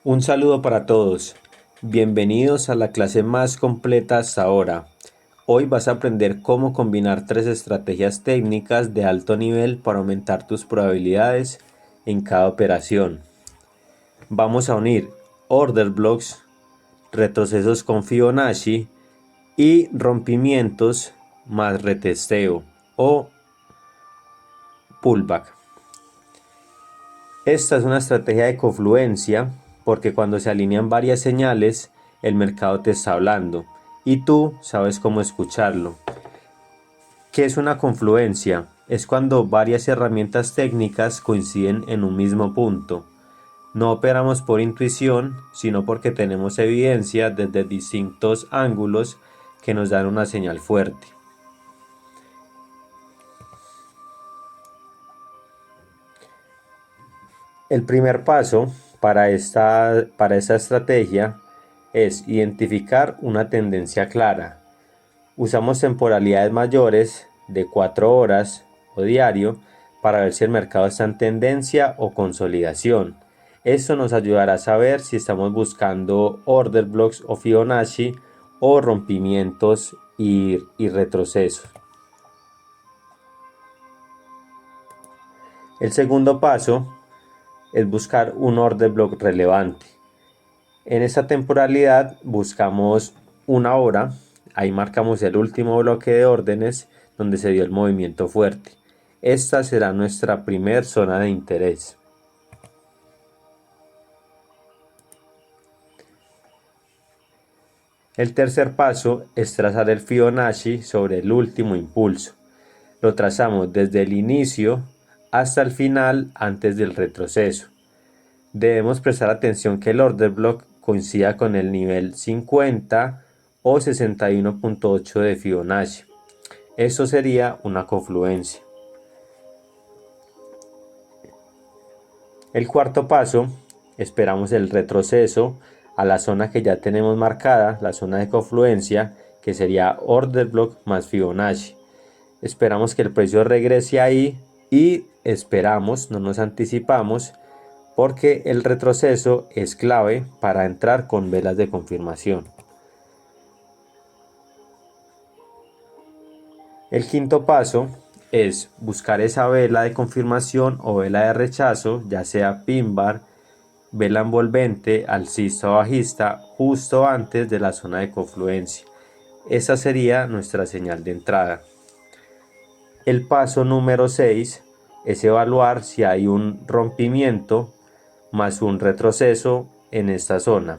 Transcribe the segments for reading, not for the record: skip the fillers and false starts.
Un saludo para todos. Bienvenidos a la clase más completa hasta ahora. Hoy vas a aprender cómo combinar tres estrategias técnicas de alto nivel para aumentar tus probabilidades en cada operación. Vamos a unir order blocks, retrocesos con Fibonacci y rompimientos más retesteo o pullback. Esta es una estrategia de confluencia porque cuando se alinean varias señales, el mercado te está hablando y tú sabes cómo escucharlo. ¿Qué es una confluencia? Es cuando varias herramientas técnicas coinciden en un mismo punto. No operamos por intuición, sino porque tenemos evidencia desde distintos ángulos que nos dan una señal fuerte. El primer paso para esta estrategia es identificar una tendencia clara. Usamos temporalidades mayores de 4 horas o diario para ver si el mercado está en tendencia o consolidación. Esto nos ayudará a saber si estamos buscando order blocks o Fibonacci o rompimientos y retrocesos. El segundo paso es buscar un order block relevante. En esta temporalidad buscamos una hora, ahí marcamos el último bloque de órdenes donde se dio el movimiento fuerte. Esta será nuestra primer zona de interés. El tercer paso es trazar el Fibonacci sobre el último impulso. Lo trazamos desde el inicio hasta el final antes del retroceso. Debemos prestar atención que el order block coincida con el nivel 50 o 61.8 de Fibonacci. Esto sería una confluencia. El cuarto paso, esperamos el retroceso a la zona que ya tenemos marcada, la zona de confluencia, que sería order block más Fibonacci. Esperamos que el precio regrese ahí y esperamos, no nos anticipamos, porque el retroceso es clave para entrar con velas de confirmación. El quinto paso es buscar esa vela de confirmación o vela de rechazo, ya sea pin bar, vela envolvente, alcista o bajista, justo antes de la zona de confluencia. Esa sería nuestra señal de entrada. El paso número 6 es evaluar si hay un rompimiento más un retroceso en esta zona.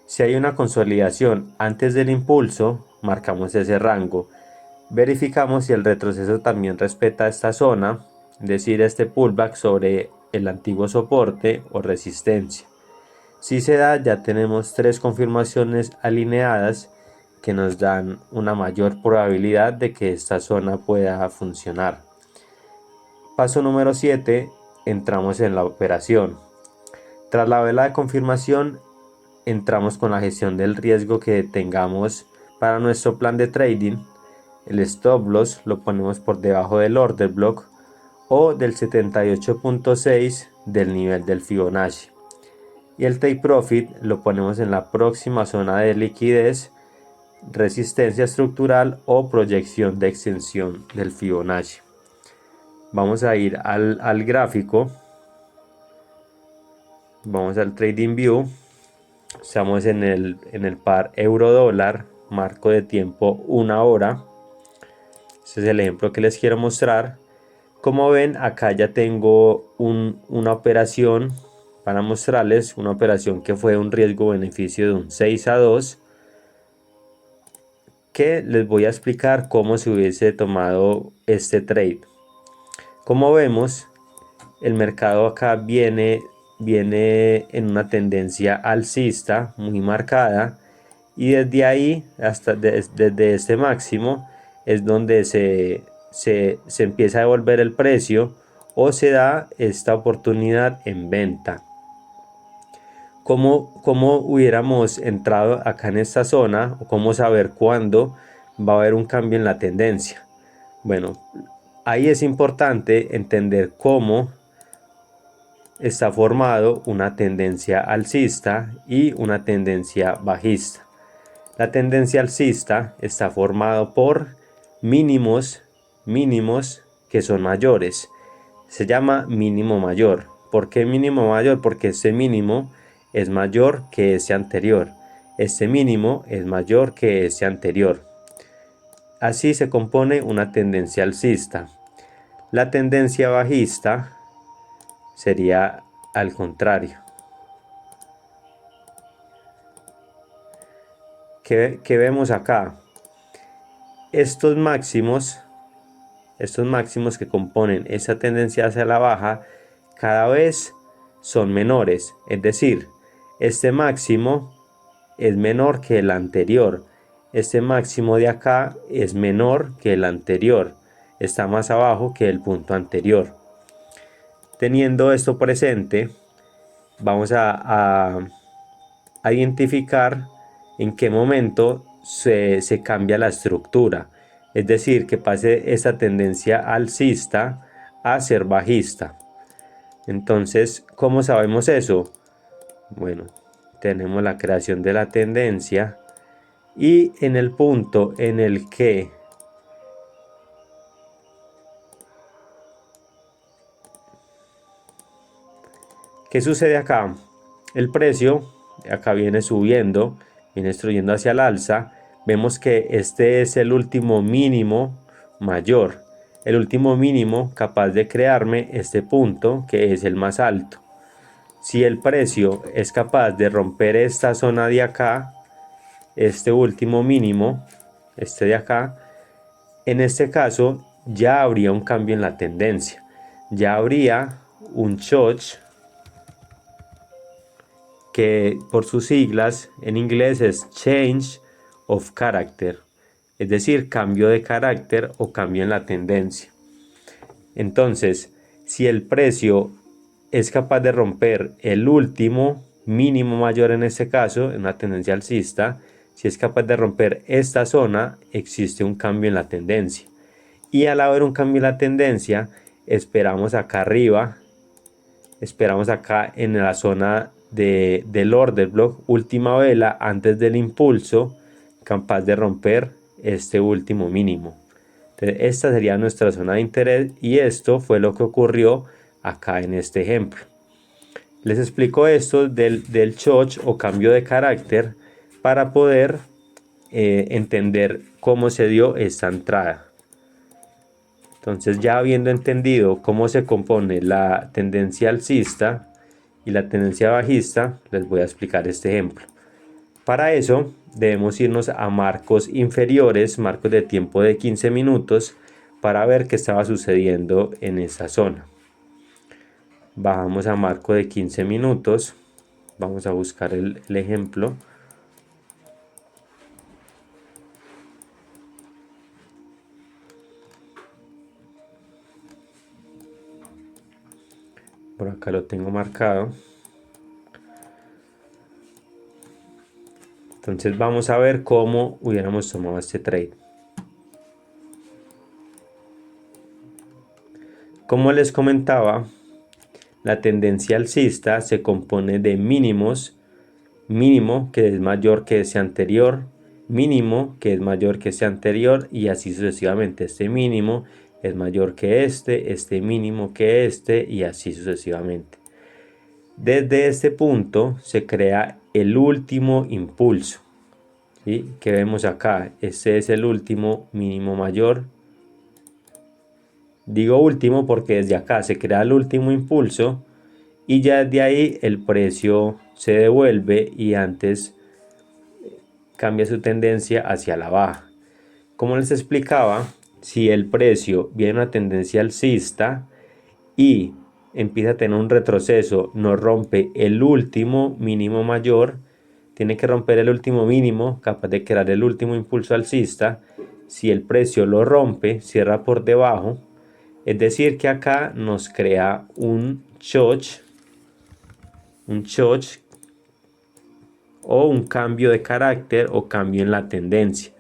Si hay una consolidación antes del impulso, marcamos ese rango. Verificamos si el retroceso también respeta esta zona, es decir, este pullback sobre el antiguo soporte o resistencia. Si se da, ya tenemos tres confirmaciones alineadas que nos dan una mayor probabilidad de que esta zona pueda funcionar. Paso número 7, entramos en la operación. Tras la vela de confirmación, entramos con la gestión del riesgo que tengamos para nuestro plan de trading. El stop loss lo ponemos por debajo del order block o del 78.6 del nivel del Fibonacci. Y el take profit lo ponemos en la próxima zona de liquidez, resistencia estructural o proyección de extensión del Fibonacci. Vamos a ir al gráfico. Vamos al Trading View. Estamos en el par euro dólar, marco de tiempo 1 hora. Este es el ejemplo que les quiero mostrar. Como ven, acá ya tengo una operación para mostrarles, una operación que fue un riesgo-beneficio de un 6-2, que les voy a explicar cómo se hubiese tomado este trade. Como vemos, el mercado acá viene en una tendencia alcista muy marcada y desde ahí hasta desde este máximo es donde se empieza a devolver el precio o se da esta oportunidad en venta. ¿Cómo hubiéramos entrado acá en esta zona o cómo saber cuándo va a haber un cambio en la tendencia? Bueno, ahí es importante entender cómo está formado una tendencia alcista y una tendencia bajista. La tendencia alcista está formado por mínimos que son mayores. Se llama mínimo mayor. ¿Por qué mínimo mayor? Porque este mínimo es mayor que ese anterior. Este mínimo es mayor que ese anterior. Así se compone una tendencia alcista. La tendencia bajista sería al contrario. ¿Qué vemos acá? Estos máximos que componen esa tendencia hacia la baja cada vez son menores, es decir, este máximo es menor que el anterior, este máximo de acá es menor que el anterior, está más abajo que el punto anterior. Teniendo esto presente, vamos a identificar en qué momento se cambia la estructura, es decir, que pase esa tendencia alcista a ser bajista. Entonces, ¿cómo sabemos eso? Bueno, tenemos la creación de la tendencia y en el punto en el que ¿qué sucede acá? El precio acá viene subiendo, viene subiendo hacia el alza. Vemos que este es el último mínimo mayor, el último mínimo capaz de crearme este punto que es el más alto. Si el precio es capaz de romper esta zona de acá, este último mínimo, este de acá, en este caso ya habría un cambio en la tendencia, ya habría un choch, que por sus siglas en inglés es Change of Character, es decir, cambio de carácter o cambio en la tendencia. Entonces, si el precio es capaz de romper el último mínimo mayor en este caso, en una tendencia alcista, si es capaz de romper esta zona, existe un cambio en la tendencia. Y al haber un cambio en la tendencia, esperamos acá arriba, esperamos acá en la zona del order block, última vela antes del impulso, capaz de romper este último mínimo. Entonces, esta sería nuestra zona de interés y esto fue lo que ocurrió acá en este ejemplo. Les explico esto del choch o cambio de carácter para poder entender cómo se dio esta entrada. Entonces, ya habiendo entendido cómo se compone la tendencia alcista y la tendencia bajista, les voy a explicar este ejemplo. Para eso debemos irnos a marcos inferiores, marcos de tiempo de 15 minutos, para ver qué estaba sucediendo en esa zona. Bajamos a marco de 15 minutos, vamos a buscar el ejemplo. Por acá lo tengo marcado. Entonces vamos a ver cómo hubiéramos tomado este trade. Como les comentaba, la tendencia alcista se compone de mínimos, mínimo que es mayor que ese anterior, mínimo que es mayor que ese anterior y así sucesivamente. Este mínimo es mayor que este mínimo que este y así sucesivamente. Desde este punto se crea el último impulso, ¿sí? Que vemos acá, este es el último mínimo mayor. Digo último porque desde acá se crea el último impulso y ya de ahí el precio se devuelve y antes cambia su tendencia hacia la baja. Como les explicaba, si el precio viene una tendencia alcista y empieza a tener un retroceso, no rompe el último mínimo mayor, tiene que romper el último mínimo capaz de crear el último impulso alcista. Si el precio lo rompe, cierra por debajo, es decir que acá nos crea un choch o un cambio de carácter o cambio en la tendencia,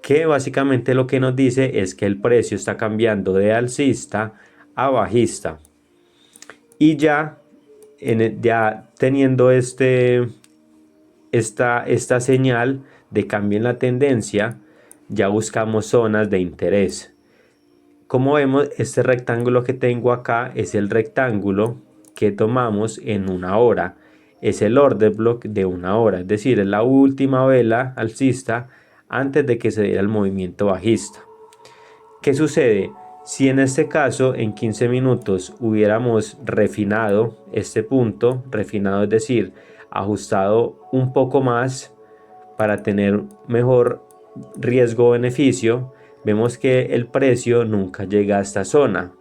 que básicamente lo que nos dice es que el precio está cambiando de alcista a bajista y ya ya teniendo esta señal de cambio en la tendencia, ya buscamos zonas de interés. Como vemos, este rectángulo que tengo acá es el rectángulo que tomamos en una hora. Es el order block de una hora, es decir, es la última vela alcista antes de que se diera el movimiento bajista. ¿Qué sucede? Si en este caso en 15 minutos hubiéramos refinado este punto, refinado es decir, ajustado un poco más para tener mejor riesgo-beneficio, vemos que el precio nunca llega a esta zona.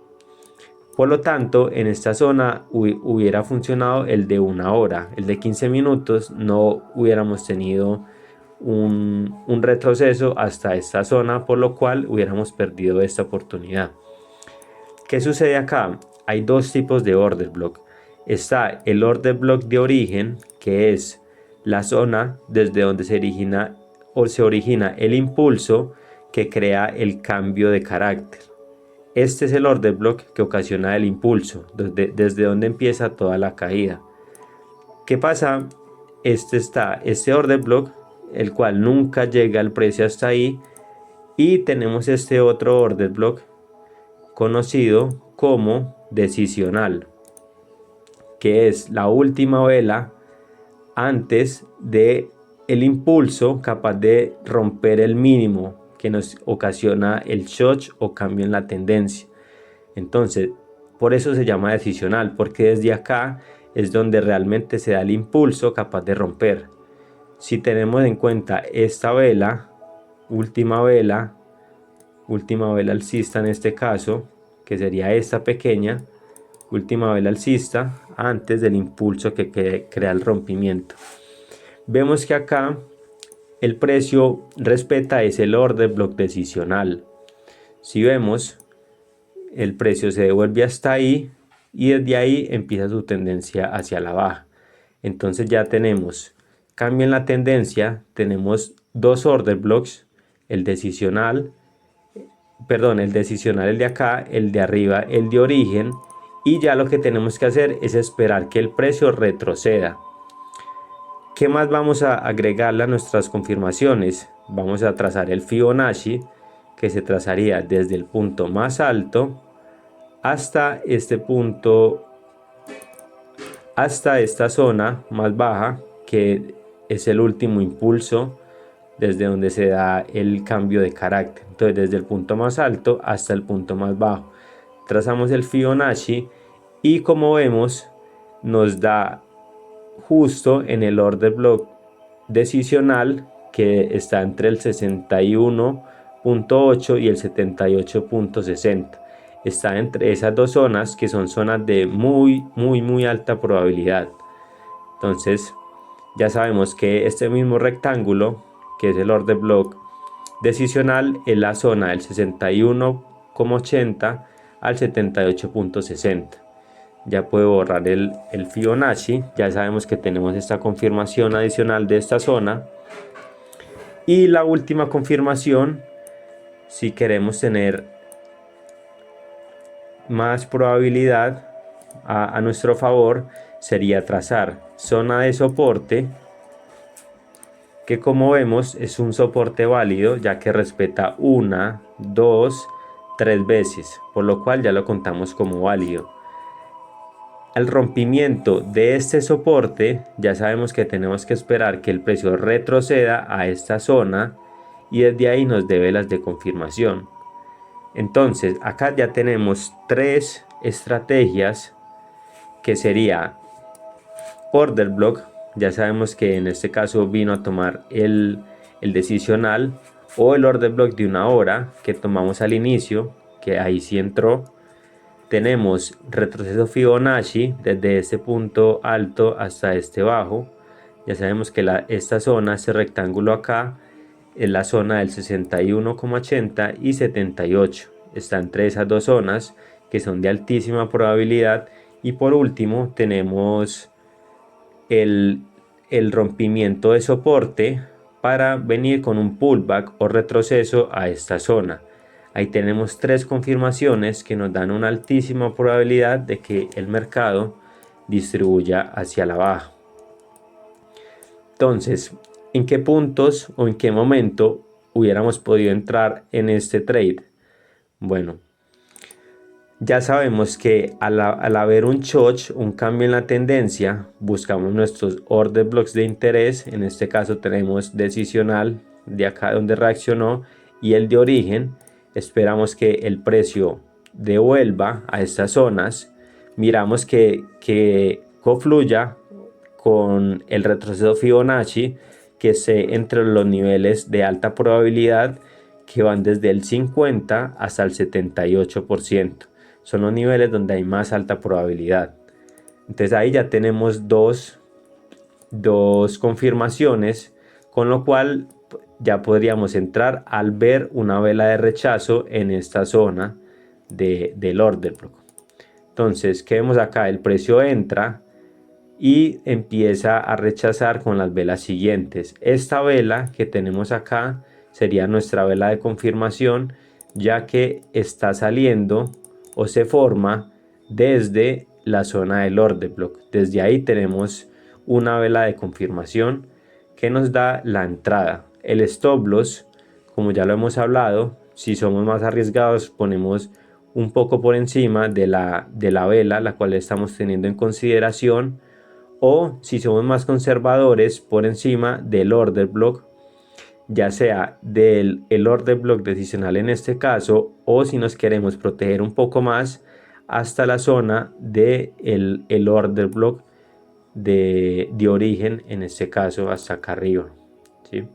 Por lo tanto, en esta zona hubiera funcionado el de una hora. El de 15 minutos no hubiéramos tenido un retroceso hasta esta zona, por lo cual hubiéramos perdido esta oportunidad. ¿Qué sucede acá? Hay dos tipos de order block. Está el order block de origen, que es la zona desde donde se origina el impulso que crea el cambio de carácter. Este es el order block que ocasiona el impulso, desde donde empieza toda la caída. ¿Qué pasa? Este order block, el cual nunca llega el precio hasta ahí, y tenemos este otro order block conocido como decisional, que es la última vela antes de el impulso capaz de romper el mínimo que nos ocasiona el shock o cambio en la tendencia. Entonces, por eso se llama decisional, porque desde acá es donde realmente se da el impulso capaz de romper. Si tenemos en cuenta esta vela, última vela alcista en este caso, que sería esta pequeña, última vela alcista antes del impulso que crea el rompimiento. Vemos que acá el precio respeta el order block decisional. Si vemos, el precio se devuelve hasta ahí y desde ahí empieza su tendencia hacia la baja. Entonces ya tenemos cambio en la tendencia, tenemos dos order blocks, el decisional, el de acá, el de arriba, el de origen, y ya lo que tenemos que hacer es esperar que el precio retroceda. ¿Qué más vamos a agregarle a nuestras confirmaciones? Vamos a trazar el Fibonacci, que se trazaría desde el punto más alto hasta este punto, hasta esta zona más baja, que es el último impulso desde donde se da el cambio de carácter. Entonces, desde el punto más alto hasta el punto más bajo, trazamos el Fibonacci y, como vemos, nos da justo en el order block decisional, que está entre el 61.8 y el 78.60. Está entre esas dos zonas, que son zonas de muy alta probabilidad. Entonces ya sabemos que este mismo rectángulo, que es el order block decisional, es la zona del 61.80 al 78.60. Ya puedo borrar el Fibonacci. Ya sabemos que tenemos esta confirmación adicional de esta zona. Y la última confirmación, si queremos tener más probabilidad a nuestro favor, sería trazar zona de soporte, que como vemos es un soporte válido, ya que respeta 1, 2, 3 veces, por lo cual ya lo contamos como válido. Al rompimiento de este soporte, ya sabemos que tenemos que esperar que el precio retroceda a esta zona y desde ahí nos dé velas de confirmación. Entonces acá ya tenemos tres estrategias, que sería order block. Ya sabemos que en este caso vino a tomar el decisional, o el order block de una hora que tomamos al inicio, que ahí sí entró. Tenemos retroceso Fibonacci desde este punto alto hasta este bajo. Ya sabemos que esta zona, este rectángulo acá, es la zona del 61,80 y 78. Está entre esas dos zonas, que son de altísima probabilidad. Y por último tenemos el rompimiento de soporte para venir con un pullback o retroceso a esta zona. Ahí tenemos tres confirmaciones que nos dan una altísima probabilidad de que el mercado distribuya hacia la baja. Entonces, ¿en qué puntos o en qué momento hubiéramos podido entrar en este trade? Bueno, ya sabemos que al haber un choch, un cambio en la tendencia, buscamos nuestros order blocks de interés. En este caso tenemos decisional de acá donde reaccionó y el de origen. Esperamos que el precio devuelva a estas zonas. Miramos que confluya con el retroceso Fibonacci, que esté entre los niveles de alta probabilidad que van desde el 50 hasta el 78%. Son los niveles donde hay más alta probabilidad. Entonces ahí ya tenemos dos confirmaciones, con lo cual ya podríamos entrar al ver una vela de rechazo en esta zona del order block. Entonces, ¿qué vemos acá? El precio entra y empieza a rechazar con las velas siguientes. Esta vela que tenemos acá sería nuestra vela de confirmación, ya que está saliendo o se forma desde la zona del order block. Desde ahí tenemos una vela de confirmación que nos da la entrada. El stop loss, como ya lo hemos hablado, si somos más arriesgados ponemos un poco por encima de la vela la cual estamos teniendo en consideración, o si somos más conservadores por encima del order block, ya sea del order block decisional en este caso, o si nos queremos proteger un poco más hasta la zona del el order block de origen, en este caso hasta acá arriba, ¿sí?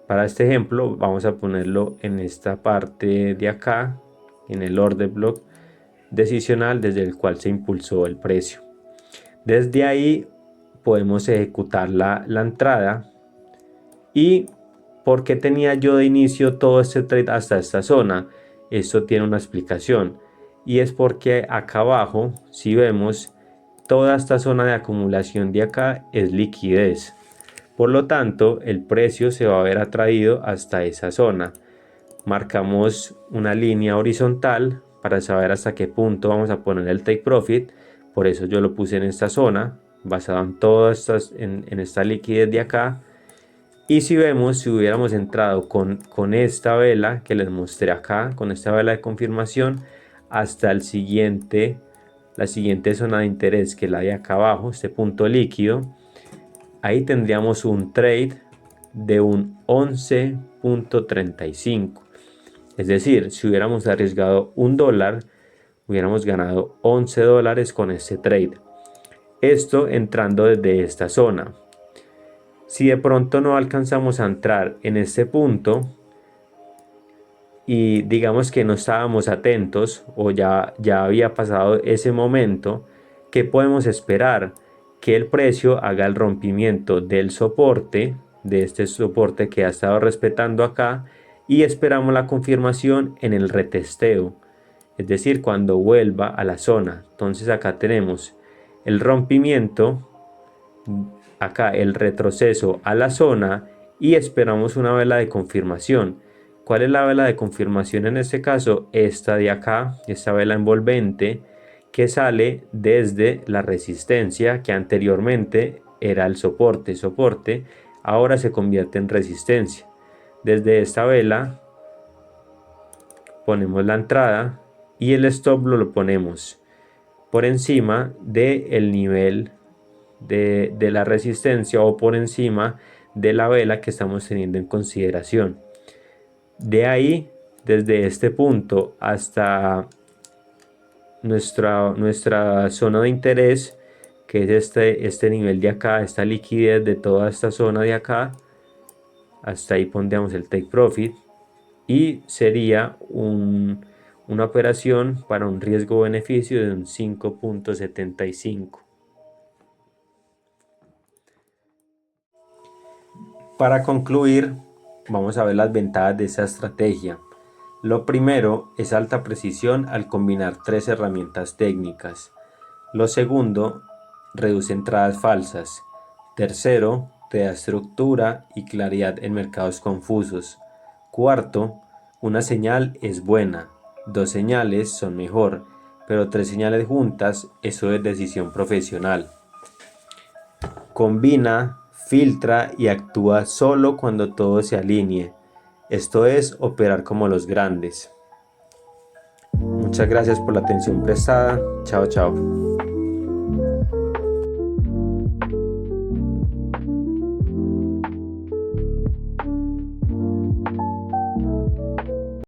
Para este ejemplo vamos a ponerlo en esta parte de acá, en el order block decisional desde el cual se impulsó el precio. Desde ahí podemos ejecutar la entrada. ¿Y por qué tenía yo de inicio todo este trade hasta esta zona? Esto tiene una explicación, y es porque acá abajo, si vemos, toda esta zona de acumulación de acá es liquidez. Por lo tanto, el precio se va a ver atraído hasta esa zona. Marcamos una línea horizontal para saber hasta qué punto vamos a poner el take profit. Por eso yo lo puse en esta zona, basado en todas en esta liquidez de acá. Y si vemos, si hubiéramos entrado con esta vela que les mostré acá, con esta vela de confirmación, hasta la siguiente zona de interés, que es la de acá abajo, este punto líquido, ahí tendríamos un trade de un 11.35. Es decir, si hubiéramos arriesgado $1, hubiéramos ganado $11 con este trade. Esto entrando desde esta zona. Si de pronto no alcanzamos a entrar en este punto y digamos que no estábamos atentos o ya había pasado ese momento, ¿qué podemos esperar? Que el precio haga el rompimiento del soporte, de este soporte que ha estado respetando acá, y esperamos la confirmación en el retesteo, es decir, cuando vuelva a la zona. Entonces acá tenemos el rompimiento, acá el retroceso a la zona, y esperamos una vela de confirmación. ¿Cuál es la vela de confirmación en este caso? Esta de acá, esta vela envolvente que sale desde la resistencia, que anteriormente era el soporte, ahora se convierte en resistencia. Desde esta vela ponemos la entrada y el stop lo ponemos por encima del nivel de la resistencia, o por encima de la vela que estamos teniendo en consideración. De ahí, desde este punto hasta nuestra zona de interés, que es este nivel de acá, esta liquidez de toda esta zona de acá, hasta ahí pondríamos el take profit, y sería una operación para un riesgo-beneficio de un 5.75. Para concluir, vamos a ver las ventajas de esta estrategia. Lo primero es alta precisión al combinar tres herramientas técnicas. Lo segundo, reduce entradas falsas. Tercero, te da estructura y claridad en mercados confusos. Cuarto, una señal es buena, dos señales son mejor. pero 3 señales juntas, eso es decisión profesional. Combina, filtra y actúa solo cuando todo se alinee. Esto es operar como los grandes. Muchas gracias por la atención prestada. Chao, chao.